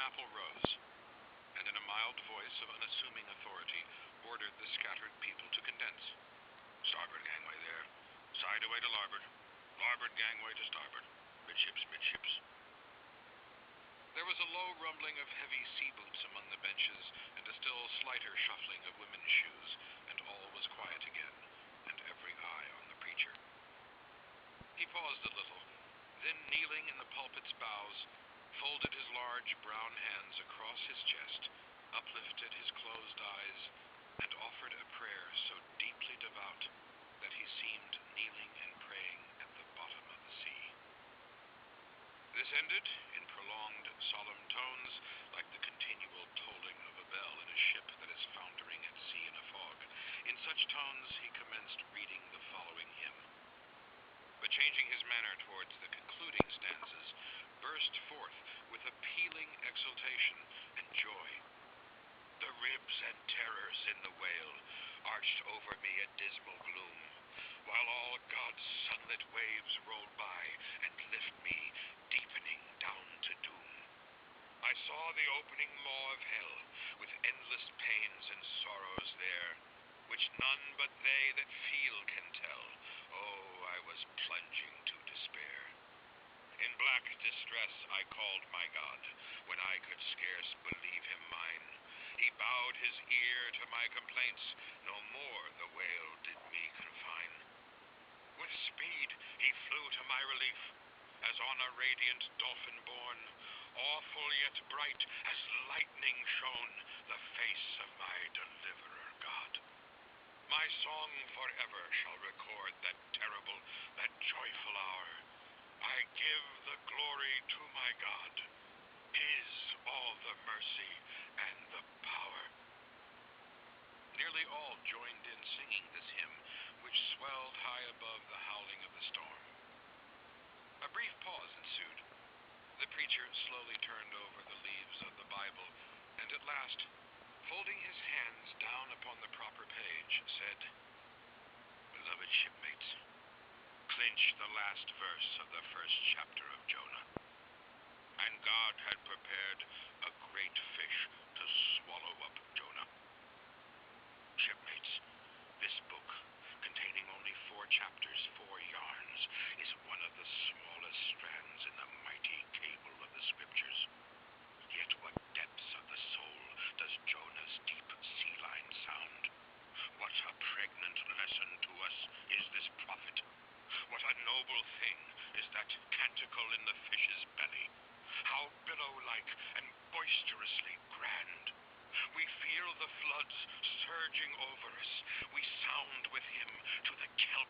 chapel rose, and in a mild voice of unassuming authority, ordered the scattered people to condense. Starboard gangway there. Side away to larboard. Larboard gangway to starboard. Midships, midships. There was a low rumbling of heavy sea boots among the benches, and a still slighter shuffling of women's shoes, and all was quiet again, and every eye on the preacher. He paused a little, then kneeling in the pulpit's bows, folded his large brown hands across his chest, uplifted his closed eyes, and offered a prayer so deeply devout that he seemed kneeling and praying at the bottom of the sea. This ended in prolonged, solemn tones, like the continual tolling of a bell in a ship that is foundering at sea in a fog. In such tones he commenced reading the following hymn, but changing his manner towards the concluding stanzas, burst forth with appealing exultation and joy. The ribs and terrors in the whale arched over me a dismal gloom, while all God's sunlit waves rolled by and lift me deepening down to doom. I saw the opening maw of hell, with endless pains and sorrows there, which none but they that feel can tell. Oh, I was plunging to despair. In black distress I called my God, when I could scarce believe him mine. He bowed his ear to my complaints, no more the whale did me confine. With speed he flew to my relief, as on a radiant dolphin borne, awful yet bright as lightning shone the face of my deliverer God. My song forever shall record that terrible, that joyful hour. I give the glory to my God. His all the mercy and the power. Nearly all joined in singing this hymn, which swelled high above the howling of the storm. A brief pause ensued. The preacher slowly turned over the leaves of the Bible, and at last, folding his hands down upon the proper page, said, Beloved shipmates, clinch the last verse of the first chapter of Jonah. And God had prepared a great fish to swallow up Jonah. Shipmates, this book, containing only 4 chapters, 4 yarns, is one of the smallest strands in the mighty cable of the Scriptures. Yet what depths of the soul does Jonah's deep sea line sound? What a pregnant lesson to us is this prophet! What a noble thing is that canticle in the fish's belly! How billow-like and boisterously grand! We feel the floods surging over us. We sound with him to the kelp